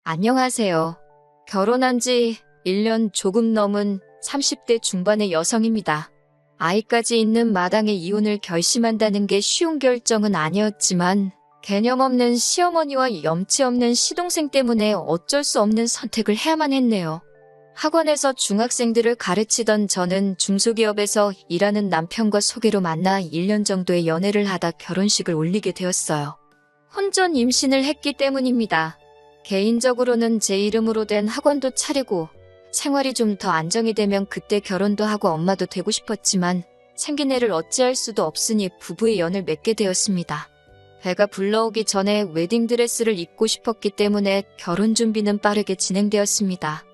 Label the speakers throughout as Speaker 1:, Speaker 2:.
Speaker 1: 안녕하세요. 결혼한 지 1년 조금 넘은 30대 중반의 여성입니다. 아이까지 있는 마당에 이혼을 결심한다는 게 쉬운 결정은 아니었지만 개념 없는 시어머니와 염치 없는 시동생 때문에 어쩔 수 없는 선택을 해야만 했네요. 학원에서 중학생들을 가르치던 저는 중소기업에서 일하는 남편과 소개로 만나 1년 정도의 연애를 하다 결혼식을 올리게 되었어요. 혼전 임신을 했기 때문입니다. 개인적으로는 제 이름으로 된 학원도 차리고 생활이 좀 더 안정이 되면 그때 결혼도 하고 엄마도 되고 싶었지만 생긴 애를 어찌할 수도 없으니 부부의 연을 맺게 되었습니다. 배가 불러오기 전에 웨딩드레스를 입고 싶었기 때문에 결혼 준비는 빠르게 진행되었습니다.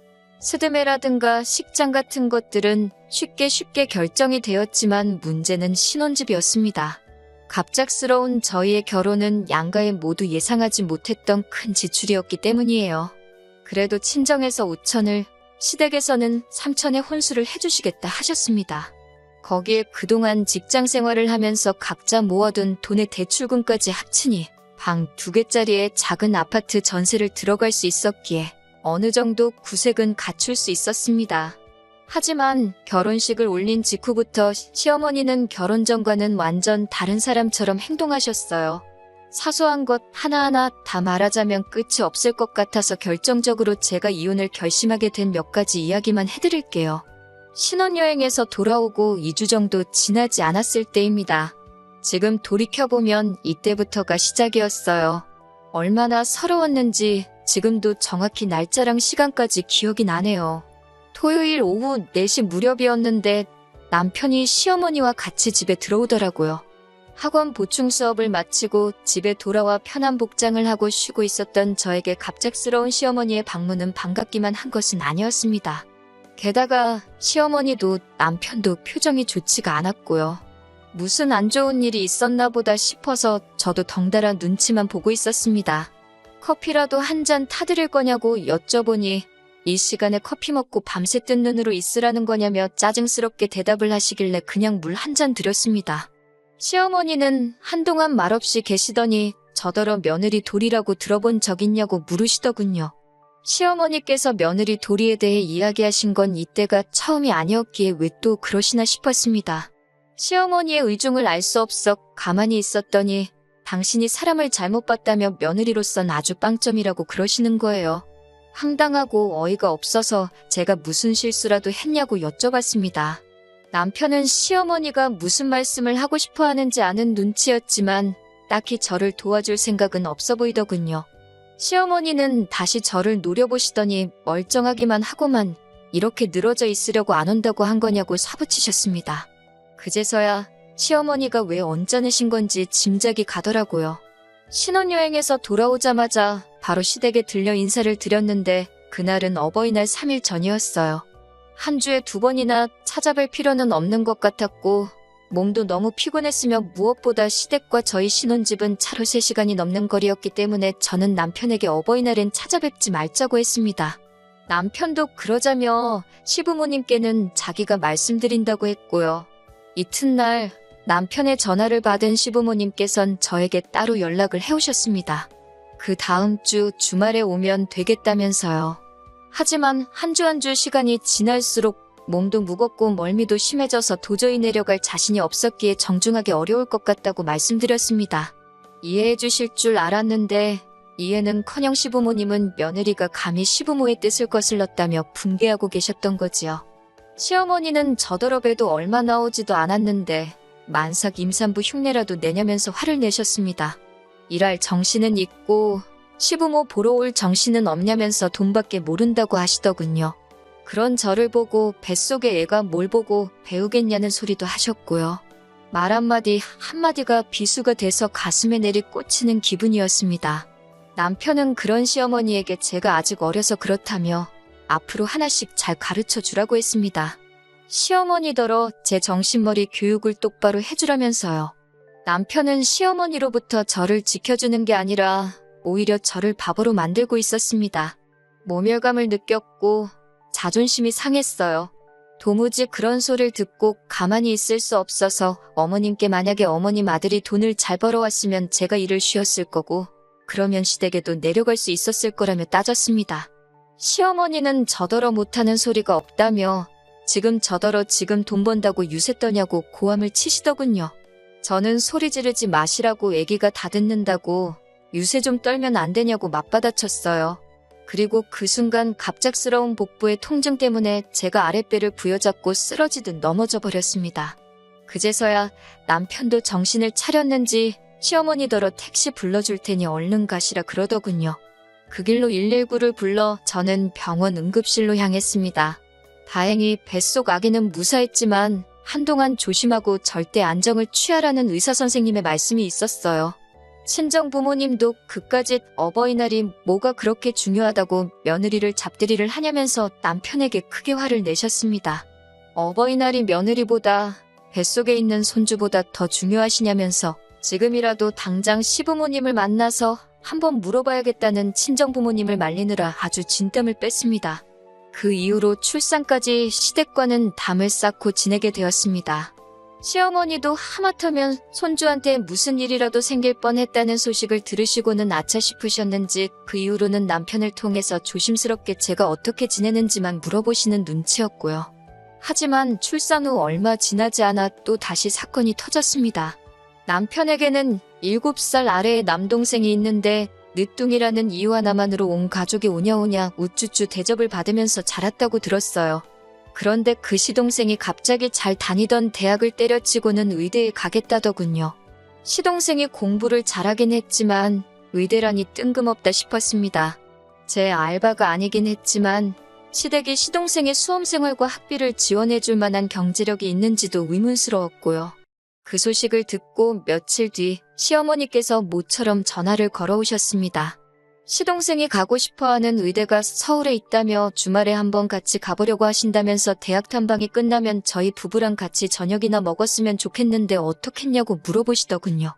Speaker 1: 스드메라든가 식장 같은 것들은 쉽게 결정이 되었지만 문제는 신혼집이었습니다. 갑작스러운 저희의 결혼은 양가에 모두 예상하지 못했던 큰 지출이었기 때문이에요. 그래도 친정에서 5천을, 시댁에서는 3천의 혼수를 해주시겠다 하셨습니다. 거기에 그동안 직장 생활을 하면서 각자 모아둔 돈의 대출금까지 합치니 방 2개짜리의 작은 아파트 전세를 들어갈 수 있었기에 어느 정도 구색은 갖출 수 있었습니다. 하지만 결혼식을 올린 직후부터 시어머니는 결혼 전과는 완전 다른 사람처럼 행동하셨어요. 사소한 것 하나하나 다 말하자면 끝이 없을 것 같아서 결정적으로 제가 이혼을 결심하게 된 몇 가지 이야기만 해드릴게요. 신혼여행에서 돌아오고 2주 정도 지나지 않았을 때입니다. 지금 돌이켜보면 이때부터가 시작이었어요. 얼마나 서러웠는지 지금도 정확히 날짜랑 시간까지 기억이 나네요. 토요일 오후 4시 무렵이었는데 남편이 시어머니와 같이 집에 들어오더라고요. 학원 보충 수업을 마치고 집에 돌아와 편한 복장을 하고 쉬고 있었던 저에게 갑작스러운 시어머니의 방문은 반갑기만 한 것은 아니었습니다. 게다가 시어머니도 남편도 표정이 좋지가 않았고요. 무슨 안 좋은 일이 있었나 보다 싶어서 저도 덩달아 눈치만 보고 있었습니다. 커피라도 한 잔 타드릴 거냐고 여쭤보니 이 시간에 커피 먹고 밤새 뜬 눈으로 있으라는 거냐며 짜증스럽게 대답을 하시길래 그냥 물 한 잔 드렸습니다. 시어머니는 한동안 말없이 계시더니 저더러 며느리 도리라고 들어본 적 있냐고 물으시더군요. 시어머니께서 며느리 도리에 대해 이야기하신 건 이때가 처음이 아니었기에 왜 또 그러시나 싶었습니다. 시어머니의 의중을 알 수 없어 가만히 있었더니 당신이 사람을 잘못 봤다며 며느리로선 아주 빵점이라고 그러시는 거예요. 황당하고 어이가 없어서 제가 무슨 실수라도 했냐고 여쭤봤습니다. 남편은 시어머니가 무슨 말씀을 하고 싶어 하는지 아는 눈치였지만 딱히 저를 도와줄 생각은 없어 보이더군요. 시어머니는 다시 저를 노려보시더니 멀쩡하기만 하고만 이렇게 늘어져 있으려고 안 온다고 한 거냐고 사부치셨습니다. 그제서야 시어머니가 왜 언짢으신 건지 짐작이 가더라고요. 신혼여행에서 돌아오자마자 바로 시댁에 들려 인사를 드렸는데 그날은 어버이날 3일 전이었어요. 한 주에 2번이나 찾아뵐 필요는 없는 것 같았고 몸도 너무 피곤했으며 무엇보다 시댁과 저희 신혼집은 차로 3시간이 넘는 거리였기 때문에 저는 남편에게 어버이날엔 찾아뵙지 말자고 했습니다. 남편도 그러자며 시부모님께는 자기가 말씀드린다고 했고요. 이튿날 남편의 전화를 받은 시부모님께선 저에게 따로 연락을 해오셨습니다. 그 다음 주 주말에 오면 되겠다면서요. 하지만 한 주 한 주 시간이 지날수록 몸도 무겁고 멀미도 심해져서 도저히 내려갈 자신이 없었기에 정중하게 어려울 것 같다고 말씀드렸습니다. 이해해 주실 줄 알았는데 이해는커녕 시부모님은 며느리가 감히 시부모의 뜻을 거슬렀다며 분개하고 계셨던 거지요. 시어머니는 저더러 봬도 얼마 나오지도 않았는데 만삭 임산부 흉내라도 내냐면서 화를 내셨습니다. 일할 정신은 있고 시부모 보러 올 정신은 없냐면서 돈밖에 모른다고 하시더군요. 그런 저를 보고 뱃속에 애가 뭘 보고 배우겠냐는 소리도 하셨고요. 말 한마디가 비수가 돼서 가슴에 내리 꽂히는 기분이었습니다. 남편은 그런 시어머니에게 제가 아직 어려서 그렇다며 앞으로 하나씩 잘 가르쳐 주라고 했습니다. 시어머니더러 제 정신머리 교육을 똑바로 해주라면서요. 남편은 시어머니로부터 저를 지켜주는 게 아니라 오히려 저를 바보로 만들고 있었습니다. 모멸감을 느꼈고 자존심이 상했어요. 도무지 그런 소리를 듣고 가만히 있을 수 없어서 어머님께 만약에 어머님 아들이 돈을 잘 벌어왔으면 제가 일을 쉬었을 거고 그러면 시댁에도 내려갈 수 있었을 거라며 따졌습니다. 시어머니는 저더러 못하는 소리가 없다며 지금 저더러 지금 돈 번다고 유세 떠냐고 고함을 치시더군요. 저는 소리 지르지 마시라고 애기가 다 듣는다고 유세 좀 떨면 안 되냐고 맞받아쳤어요. 그리고 그 순간 갑작스러운 복부의 통증 때문에 제가 아랫배를 부여잡고 쓰러지듯 넘어져 버렸습니다. 그제서야 남편도 정신을 차렸는지 시어머니더러 택시 불러줄 테니 얼른 가시라 그러더군요. 그 길로 119를 불러 저는 병원 응급실로 향했습니다. 다행히 뱃속 아기는 무사했지만 한동안 조심하고 절대 안정을 취하라는 의사선생님의 말씀이 있었어요. 친정 부모님도 그까짓 어버이날이 뭐가 그렇게 중요하다고 며느리를 잡들이를 하냐면서 남편에게 크게 화를 내셨습니다. 어버이날이 며느리보다 뱃속에 있는 손주보다 더 중요하시냐면서 지금이라도 당장 시부모님을 만나서 한번 물어봐야겠다는 친정부모님을 말리느라 아주 진땀을 뺐습니다. 그 이후로 출산까지 시댁과는 담을 쌓고 지내게 되었습니다. 시어머니도 하마터면 손주한테 무슨 일이라도 생길 뻔했다는 소식을 들으시고는 아차 싶으셨는지 그 이후로는 남편을 통해서 조심스럽게 제가 어떻게 지내는지만 물어보시는 눈치였고요. 하지만 출산 후 얼마 지나지 않아 또 다시 사건이 터졌습니다. 남편에게는 7살 아래의 남동생이 있는데 늦둥이라는 이유 하나만으로 온 가족이 오냐오냐 우쭈쭈 대접을 받으면서 자랐다고 들었어요. 그런데 그 시동생이 갑자기 잘 다니던 대학을 때려치고는 의대에 가겠다더군요. 시동생이 공부를 잘하긴 했지만 의대라니 뜬금없다 싶었습니다. 제 알바가 아니긴 했지만 시댁이 시동생의 수험생활과 학비를 지원해줄 만한 경제력이 있는지도 의문스러웠고요. 그 소식을 듣고 며칠 뒤 시어머니께서 모처럼 전화를 걸어오셨습니다. 시동생이 가고 싶어하는 의대가 서울에 있다며 주말에 한번 같이 가보려고 하신다면서 대학 탐방이 끝나면 저희 부부랑 같이 저녁이나 먹었으면 좋겠는데 어떻겠냐고 물어보시더군요.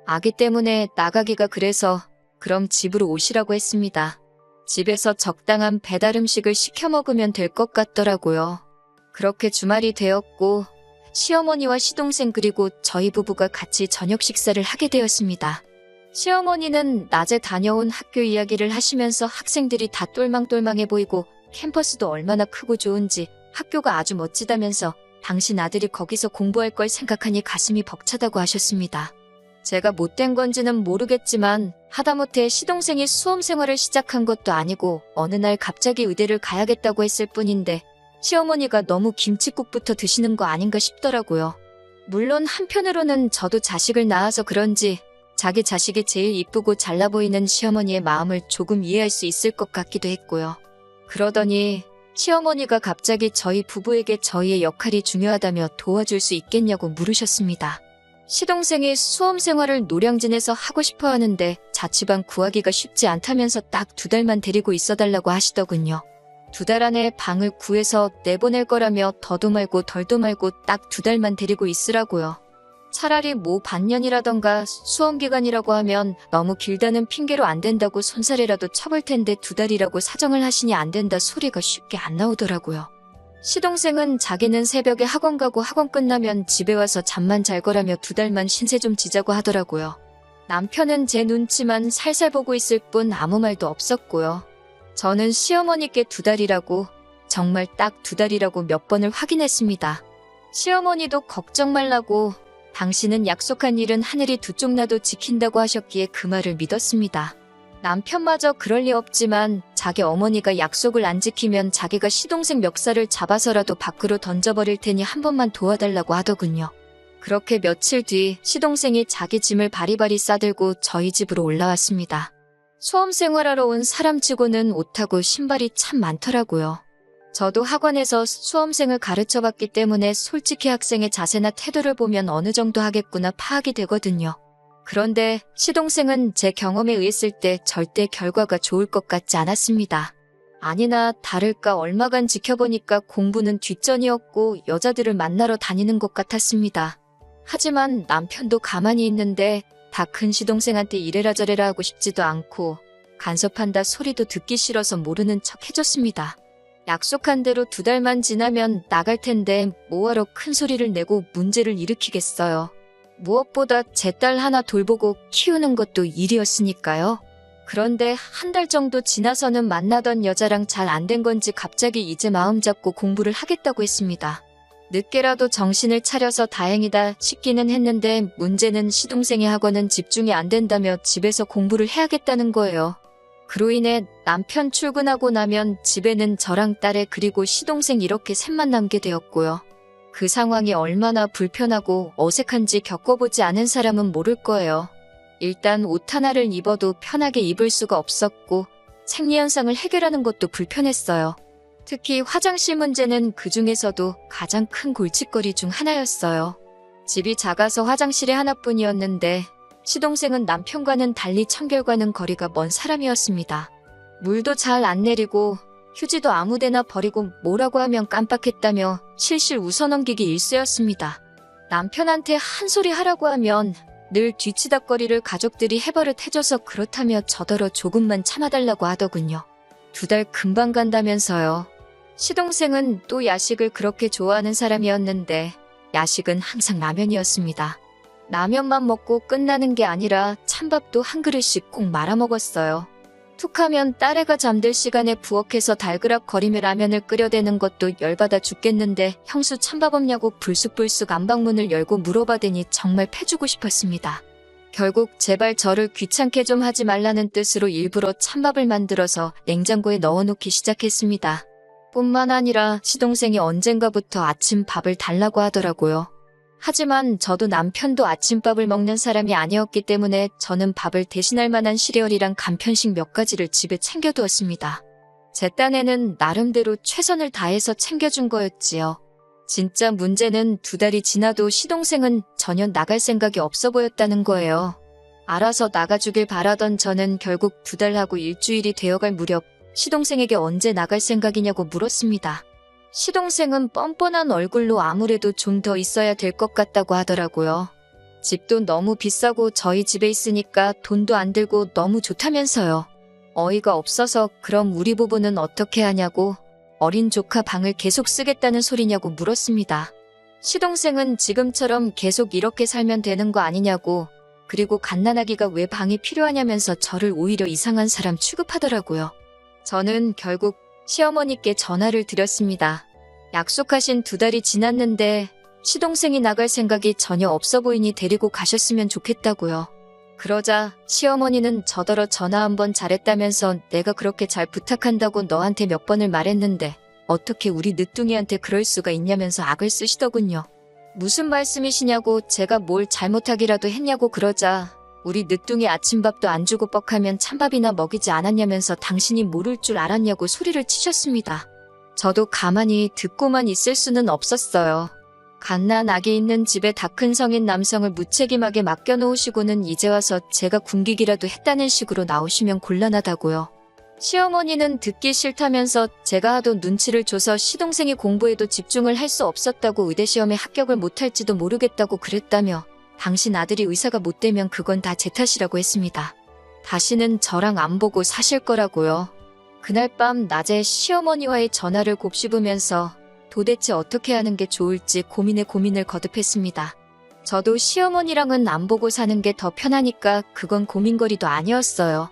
Speaker 1: 아기 때문에 나가기가 그래서 그럼 집으로 오시라고 했습니다. 집에서 적당한 배달 음식을 시켜 먹으면 될 것 같더라고요. 그렇게 주말이 되었고 시어머니와 시동생 그리고 저희 부부가 같이 저녁 식사를 하게 되었습니다. 시어머니는 낮에 다녀온 학교 이야기를 하시면서 학생들이 다 똘망똘망해 보이고 캠퍼스도 얼마나 크고 좋은지 학교가 아주 멋지다면서 당신 아들이 거기서 공부할 걸 생각하니 가슴이 벅차다고 하셨습니다. 제가 못된 건지는 모르겠지만 하다못해 시동생이 수험 생활을 시작한 것도 아니고 어느 날 갑자기 의대를 가야겠다고 했을 뿐인데 시어머니가 너무 김칫국부터 드시는 거 아닌가 싶더라고요. 물론 한편으로는 저도 자식을 낳아서 그런지 자기 자식이 제일 이쁘고 잘나 보이는 시어머니의 마음을 조금 이해할 수 있을 것 같기도 했고요. 그러더니 시어머니가 갑자기 저희 부부에게 저희의 역할이 중요하다며 도와줄 수 있겠냐고 물으셨습니다. 시동생이 수험 생활을 노량진에서 하고 싶어 하는데 자취방 구하기가 쉽지 않다면서 딱 2달만 데리고 있어달라고 하시더군요. 2달 안에 방을 구해서 내보낼 거라며 더도 말고 덜도 말고 딱 2달만 데리고 있으라고요. 차라리 뭐 반년이라던가 수험기간이라고 하면 너무 길다는 핑계로 안 된다고 손살이라도 쳐볼 텐데 2달이라고 사정을 하시니 안 된다 소리가 쉽게 안 나오더라고요. 시동생은 자기는 새벽에 학원 가고 학원 끝나면 집에 와서 잠만 잘 거라며 2달만 신세 좀 지자고 하더라고요. 남편은 제 눈치만 살살 보고 있을 뿐 아무 말도 없었고요. 저는 시어머니께 2달이라고 정말 딱 2달이라고 몇 번을 확인했습니다. 시어머니도 걱정 말라고 당신은 약속한 일은 하늘이 두 쪽 나도 지킨다고 하셨기에 그 말을 믿었습니다. 남편마저 그럴 리 없지만 자기 어머니가 약속을 안 지키면 자기가 시동생 멱살을 잡아서라도 밖으로 던져버릴 테니 한 번만 도와달라고 하더군요. 그렇게 며칠 뒤 시동생이 자기 짐을 바리바리 싸들고 저희 집으로 올라왔습니다. 수험 생활하러 온 사람치고는 옷하고 신발이 참 많더라고요. 저도 학원에서 수험생을 가르쳐봤기 때문에 솔직히 학생의 자세나 태도를 보면 어느 정도 하겠구나 파악이 되거든요. 그런데 시동생은 제 경험에 의했을 때 절대 결과가 좋을 것 같지 않았습니다. 아니나 다를까 얼마간 지켜보니까 공부는 뒷전이었고 여자들을 만나러 다니는 것 같았습니다. 하지만 남편도 가만히 있는데 다 큰 시동생한테 이래라 저래라 하고 싶지도 않고 간섭한다 소리도 듣기 싫어서 모르는 척 해줬습니다. 약속한 대로 2달만 지나면 나갈 텐데 뭐하러 큰 소리를 내고 문제를 일으키겠어요. 무엇보다 제 딸 하나 돌보고 키우는 것도 일이었으니까요. 그런데 한 달 정도 지나서는 만나던 여자랑 잘 안 된 건지 갑자기 이제 마음 잡고 공부를 하겠다고 했습니다. 늦게라도 정신을 차려서 다행이다 싶기는 했는데 문제는 시동생의 학원은 집중이 안 된다며 집에서 공부를 해야겠다는 거예요. 그로 인해 남편 출근하고 나면 집에는 저랑 딸애 그리고 시동생 이렇게 셋만 남게 되었고요. 그 상황이 얼마나 불편하고 어색한지 겪어보지 않은 사람은 모를 거예요. 일단 옷 하나를 입어도 편하게 입을 수가 없었고 생리현상을 해결하는 것도 불편했어요. 특히 화장실 문제는 그 중에서도 가장 큰 골칫거리 중 하나였어요. 집이 작아서 화장실이 하나뿐이었는데 시동생은 남편과는 달리 청결과는 거리가 먼 사람이었습니다. 물도 잘 안 내리고 휴지도 아무데나 버리고 뭐라고 하면 깜빡했다며 실실 웃어넘기기 일쑤였습니다. 남편한테 한 소리 하라고 하면 늘 뒤치다꺼리를 가족들이 해버릇해줘서 그렇다며 저더러 조금만 참아달라고 하더군요. 2달 금방 간다면서요. 시동생은 또 야식을 그렇게 좋아하는 사람이었는데 야식은 항상 라면이었습니다. 라면만 먹고 끝나는 게 아니라 찬밥도 한 그릇씩 꼭 말아 먹었어요. 툭하면 딸애가 잠들 시간에 부엌에서 달그락거리며 라면을 끓여대는 것도 열받아 죽겠는데 형수 찬밥 없냐고 불쑥불쑥 안방문을 열고 물어봐대니 정말 패주고 싶었습니다. 결국 제발 저를 귀찮게 좀 하지 말라는 뜻으로 일부러 찬밥을 만들어서 냉장고에 넣어놓기 시작했습니다. 뿐만 아니라 시동생이 언젠가부터 아침밥을 달라고 하더라고요. 하지만 저도 남편도 아침밥을 먹는 사람이 아니었기 때문에 저는 밥을 대신할 만한 시리얼이랑 간편식 몇 가지를 집에 챙겨두었습니다. 제 딴에는 나름대로 최선을 다해서 챙겨준 거였지요. 진짜 문제는 2달이 지나도 시동생은 전혀 나갈 생각이 없어 보였다는 거예요. 알아서 나가주길 바라던 저는 결국 2달하고 일주일이 되어갈 무렵 시동생에게 언제 나갈 생각이냐고 물었습니다. 시동생은 뻔뻔한 얼굴로 아무래도 좀 더 있어야 될 것 같다고 하더라고요. 집도 너무 비싸고 저희 집에 있으니까 돈도 안 들고 너무 좋다면서요. 어이가 없어서 그럼 우리 부부는 어떻게 하냐고 어린 조카 방을 계속 쓰겠다는 소리냐고 물었습니다. 시동생은 지금처럼 계속 이렇게 살면 되는 거 아니냐고 그리고 갓난아기가 왜 방이 필요하냐면서 저를 오히려 이상한 사람 취급하더라고요. 저는 결국 시어머니께 전화를 드렸습니다. 약속하신 2달이 지났는데 시동생이 나갈 생각이 전혀 없어 보이니 데리고 가셨으면 좋겠다고요. 그러자 시어머니는 저더러 전화 한번 잘했다면서 내가 그렇게 잘 부탁한다고 너한테 몇 번을 말했는데 어떻게 우리 늦둥이한테 그럴 수가 있냐면서 악을 쓰시더군요. 무슨 말씀이시냐고 제가 뭘 잘못하기라도 했냐고 그러자 우리 늦둥이 아침밥도 안 주고 뻑하면 찬밥이나 먹이지 않았냐면서 당신이 모를 줄 알았냐고 소리를 치셨습니다. 저도 가만히 듣고만 있을 수는 없었어요. 갓난 아기 있는 집에 다 큰 성인 남성을 무책임하게 맡겨놓으시고는 이제 와서 제가 굶기기라도 했다는 식으로 나오시면 곤란하다고요. 시어머니는 듣기 싫다면서 제가 하도 눈치를 줘서 시동생이 공부에도 집중을 할 수 없었다고 의대시험에 합격을 못할지도 모르겠다고 그랬다며 당신 아들이 의사가 못 되면 그건 다 제 탓이라고 했습니다. 다시는 저랑 안 보고 사실 거라고요. 그날 밤 낮에 시어머니와의 전화를 곱씹으면서 도대체 어떻게 하는 게 좋을지 고민을 거듭했습니다. 저도 시어머니랑은 안 보고 사는 게 더 편하니까 그건 고민거리도 아니었어요.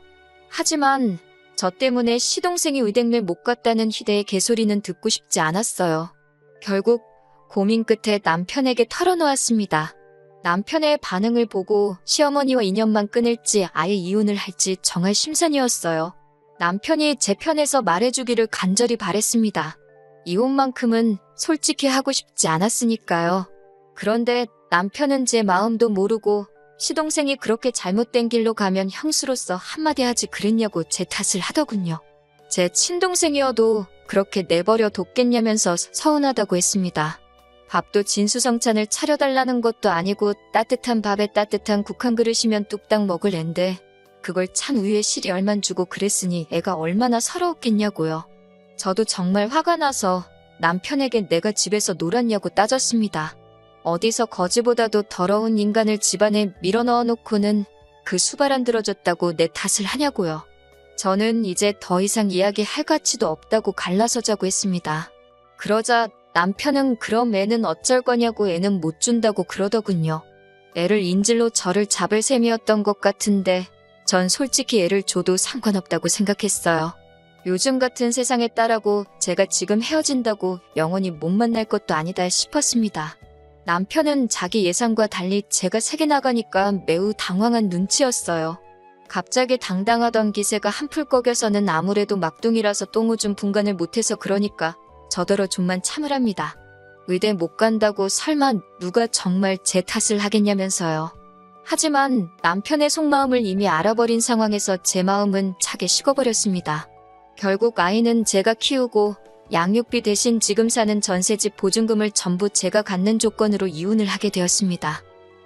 Speaker 1: 하지만 저 때문에 시동생이 의대를 못 갔다는 희대의 개소리는 듣고 싶지 않았어요. 결국 고민 끝에 남편에게 털어놓았습니다. 남편의 반응을 보고 시어머니와 인연만 끊을지 아예 이혼을 할지 정할 심산이었어요. 남편이 제 편에서 말해주기를 간절히 바랬습니다. 이혼만큼은 솔직히 하고 싶지 않았으니까요. 그런데 남편은 제 마음도 모르고 시동생이 그렇게 잘못된 길로 가면 형수로서 한마디 하지 그랬냐고 제 탓을 하더군요. 제 친동생이어도 그렇게 내버려 뒀겠냐면서 서운하다고 했습니다. 밥도 진수성찬을 차려달라는 것도 아니고 따뜻한 밥에 따뜻한 국 한 그릇이면 뚝딱 먹을 앤데 그걸 찬 우유에 시리얼만 주고 그랬으니 애가 얼마나 서러웠겠냐고요. 저도 정말 화가 나서 남편에게 내가 집에서 놀았냐고 따졌습니다. 어디서 거지보다도 더러운 인간을 집안에 밀어넣어 놓고는 그 수발 안 들어줬다고 내 탓을 하냐고요. 저는 이제 더 이상 이야기할 가치도 없다고 갈라서자고 했습니다. 그러자 남편은 그럼 애는 어쩔 거냐고 애는 못 준다고 그러더군요. 애를 인질로 저를 잡을 셈이었던 것 같은데 전 솔직히 애를 줘도 상관없다고 생각했어요. 요즘 같은 세상에 딸하고 제가 지금 헤어진다고 영원히 못 만날 것도 아니다 싶었습니다. 남편은 자기 예상과 달리 제가 세게 나가니까 매우 당황한 눈치였어요. 갑자기 당당하던 기세가 한풀 꺾여서는 아무래도 막둥이라서 똥오줌 분간을 못해서 그러니까 저더러 좀만 참으랍니다. 의대 못 간다고 설마 누가 정말 제 탓을 하겠냐면서요. 하지만 남편의 속마음을 이미 알아버린 상황에서 제 마음은 차게 식어버렸습니다. 결국 아이는 제가 키우고 양육비 대신 지금 사는 전세집 보증금을 전부 제가 갖는 조건으로 이혼을 하게 되었습니다.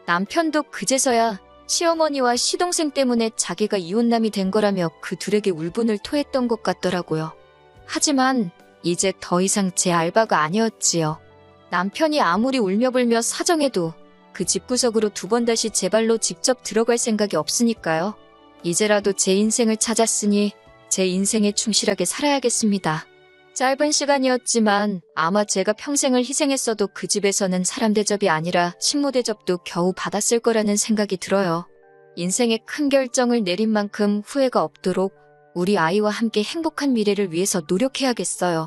Speaker 1: 남편도 그제서야 시어머니와 시동생 때문에 자기가 이혼남이 된 거라며 그 둘에게 울분을 토했던 것 같더라고요. 하지만 이제 더 이상 제 알바가 아니었지요. 남편이 아무리 울며불며 사정해도 그 집구석으로 두 번 다시 제 발로 직접 들어갈 생각이 없으니까요. 이제라도 제 인생을 찾았으니 제 인생에 충실하게 살아야겠습니다. 짧은 시간이었지만 아마 제가 평생을 희생했어도 그 집에서는 사람 대접이 아니라 식모 대접도 겨우 받았을 거라는 생각이 들어요. 인생의 큰 결정을 내린 만큼 후회가 없도록 우리 아이와 함께 행복한 미래를 위해서 노력해야겠어요.